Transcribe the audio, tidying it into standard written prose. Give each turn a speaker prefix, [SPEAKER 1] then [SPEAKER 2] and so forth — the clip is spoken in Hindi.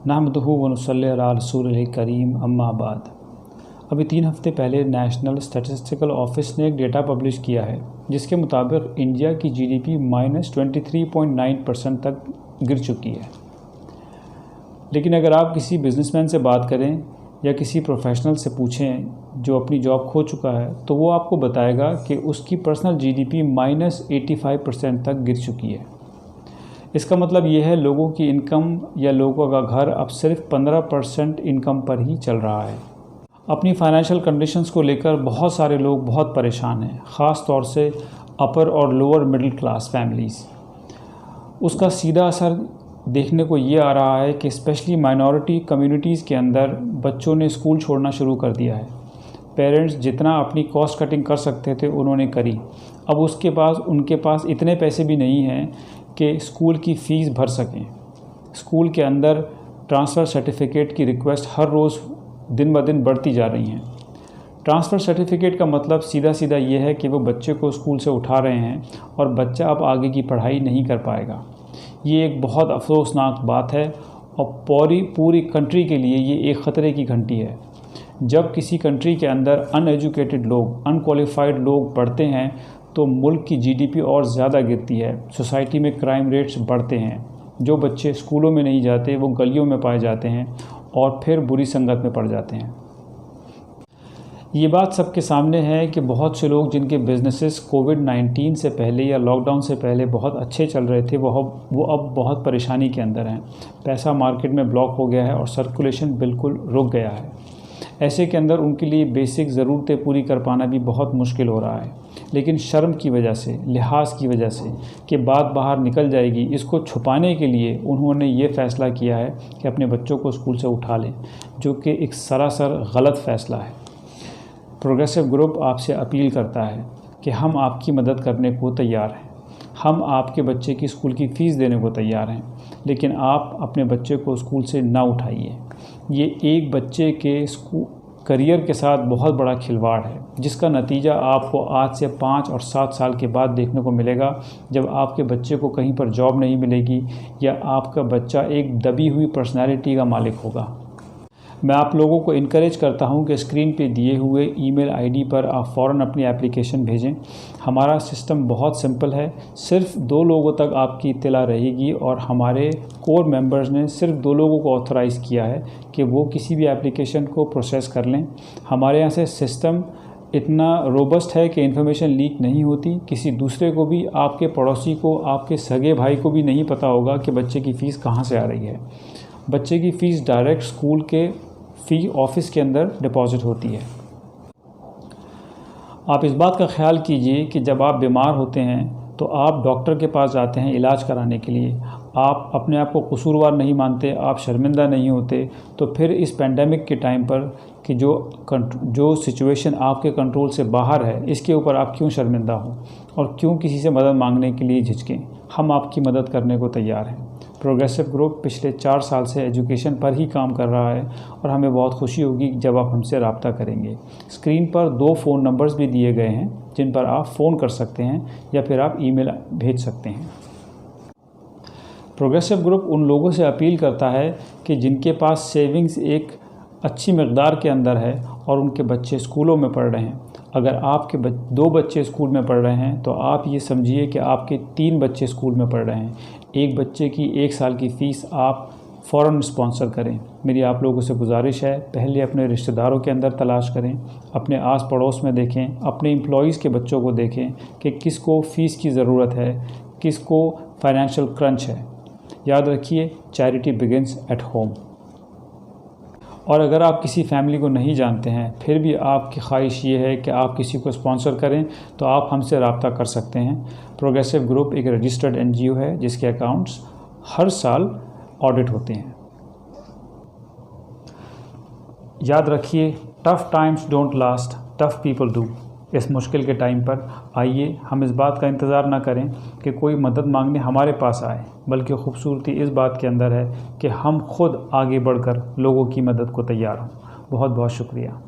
[SPEAKER 1] नहमदुहु व नुसल्ली अला रसूलिल करीम अम्मा बाद। अभी 3 हफ़्ते पहले नेशनल स्टैटिस्टिकल ऑफिस ने एक डेटा पब्लिश किया है जिसके मुताबिक इंडिया की जीडीपी -23.9% तक गिर चुकी है। लेकिन अगर आप किसी बिजनेसमैन से बात करें या किसी प्रोफेशनल से पूछें जो अपनी जॉब खो चुका है तो वो आपको बताएगा कि उसकी पर्सनल जीडीपी -85% तक गिर चुकी है। इसका मतलब ये है लोगों की इनकम या लोगों का घर अब सिर्फ 15% इनकम पर ही चल रहा है। अपनी फाइनेंशियल कंडीशंस को लेकर बहुत सारे लोग बहुत परेशान हैं, ख़ास तौर से अपर और लोअर मिडिल क्लास फैमिलीज़। उसका सीधा असर देखने को ये आ रहा है कि स्पेशली माइनॉरिटी कम्युनिटीज़ के अंदर बच्चों ने स्कूल छोड़ना शुरू कर दिया है। पेरेंट्स जितना अपनी कॉस्ट कटिंग कर सकते थे उन्होंने करी। अब उनके पास इतने पैसे भी नहीं हैं कि स्कूल की फ़ीस भर सकें। स्कूल के अंदर ट्रांसफ़र सर्टिफिकेट की रिक्वेस्ट हर रोज़ दिन ब दिन बढ़ती जा रही हैं। ट्रांसफ़र सर्टिफिकेट का मतलब सीधा सीधा ये है कि वो बच्चे को स्कूल से उठा रहे हैं और बच्चा अब आगे की पढ़ाई नहीं कर पाएगा। ये एक बहुत अफसोसनाक बात है और पूरी कंट्री के लिए ये एक ख़तरे की घंटी है। जब किसी कंट्री के अंदर अनएजुकेटेड लोग, अनक्वालिफाइड लोग पढ़ते हैं तो मुल्क की जीडीपी और ज़्यादा गिरती है, सोसाइटी में क्राइम रेट्स बढ़ते हैं। जो बच्चे स्कूलों में नहीं जाते वो गलियों में पाए जाते हैं और फिर बुरी संगत में पड़ जाते हैं। ये बात सबके सामने है कि बहुत से लोग जिनके बिजनेसेस कोविड-19 से पहले या लॉकडाउन से पहले बहुत अच्छे चल रहे थे वो अब बहुत परेशानी के अंदर हैं। पैसा मार्केट में ब्लॉक हो गया है और सर्कुलेशन बिल्कुल रुक गया है। ऐसे के अंदर उनके लिए बेसिक ज़रूरतें पूरी कर पाना भी बहुत मुश्किल हो रहा है। लेकिन शर्म की वजह से, लिहाज की वजह से कि बात बाहर निकल जाएगी, इसको छुपाने के लिए उन्होंने ये फ़ैसला किया है कि अपने बच्चों को स्कूल से उठा लें, जो कि एक सरासर गलत फ़ैसला है। प्रोग्रेसिव ग्रुप आपसे अपील करता है कि हम आपकी मदद करने को तैयार हैं। हम आपके बच्चे की स्कूल की फ़ीस देने को तैयार हैं, लेकिन आप अपने बच्चे को स्कूल से ना उठाइए। ये एक बच्चे के करियर के साथ बहुत बड़ा खिलवाड़ है, जिसका नतीजा आपको आज से 5 और 7 साल के बाद देखने को मिलेगा, जब आपके बच्चे को कहीं पर जॉब नहीं मिलेगी या आपका बच्चा एक दबी हुई पर्सनैलिटी का मालिक होगा। मैं आप लोगों को इनकरेज करता हूं कि स्क्रीन पे दिए हुए ईमेल आईडी पर आप फ़ौरन अपनी एप्लीकेशन भेजें। हमारा सिस्टम बहुत सिंपल है, सिर्फ 2 लोगों तक आपकी इत्तला रहेगी और हमारे कोर मेंबर्स ने सिर्फ 2 लोगों को ऑथराइज़ किया है कि वो किसी भी एप्लीकेशन को प्रोसेस कर लें। हमारे यहाँ से सिस्टम इतना रोबस्ट है कि इन्फॉर्मेशन लीक नहीं होती। किसी दूसरे को भी, आपके पड़ोसी को, आपके सगे भाई को भी नहीं पता होगा कि बच्चे की फ़ीस कहाँ से आ रही है। बच्चे की फ़ीस डायरेक्ट स्कूल के फ़ी ऑफिस के अंदर डिपॉज़िट होती है। आप इस बात का ख्याल कीजिए कि जब आप बीमार होते हैं तो आप डॉक्टर के पास जाते हैं इलाज कराने के लिए। आप अपने आप को कसूरवार नहीं मानते, आप शर्मिंदा नहीं होते, तो फिर इस पेंडेमिक के टाइम पर कि जो सिचुएशन आपके कंट्रोल से बाहर है, इसके ऊपर आप क्यों शर्मिंदा हो और क्यों किसी से मदद मांगने के लिए झिझकें। हम आपकी मदद करने को तैयार हैं। प्रोग्रेसिव ग्रुप पिछले 4 साल से एजुकेशन पर ही काम कर रहा है और हमें बहुत खुशी होगी जब आप हमसे रब्ता करेंगे। स्क्रीन पर 2 फ़ोन नंबर्स भी दिए गए हैं जिन पर आप फ़ोन कर सकते हैं या फिर आप ईमेल भेज सकते हैं। प्रोग्रेसिव ग्रुप उन लोगों से अपील करता है कि जिनके पास सेविंग्स एक अच्छी मकदार के अंदर है और उनके बच्चे स्कूलों में पढ़ रहे हैं। अगर आपके 2 बच्चे स्कूल में पढ़ रहे हैं तो आप ये समझिए कि आपके 3 बच्चे स्कूल में पढ़ रहे हैं। एक बच्चे की 1 साल की फ़ीस आप फ़ौरन स्पॉन्सर करें। मेरी आप लोगों से गुजारिश है, पहले अपने रिश्तेदारों के अंदर तलाश करें, अपने आस पड़ोस में देखें, अपने एम्प्लॉइज़ के बच्चों को देखें कि किसको फ़ीस की ज़रूरत है, किसको फाइनेंशियल क्रंच है। याद रखिए, चैरिटी बिगिंस एट होम। और अगर आप किसी फैमिली को नहीं जानते हैं फिर भी आपकी ख्वाहिश ये है कि आप किसी को स्पॉन्सर करें तो आप हमसे रब्ता कर सकते हैं। प्रोग्रेसिव ग्रुप एक रजिस्टर्ड NGO है जिसके अकाउंट्स हर साल ऑडिट होते हैं। याद रखिए, tough times don't last, tough people do. इस मुश्किल के टाइम पर आइए हम इस बात का इंतज़ार ना करें कि कोई मदद मांगने हमारे पास आए, बल्कि खूबसूरती इस बात के अंदर है कि हम खुद आगे बढ़कर लोगों की मदद को तैयार हों। बहुत बहुत शुक्रिया।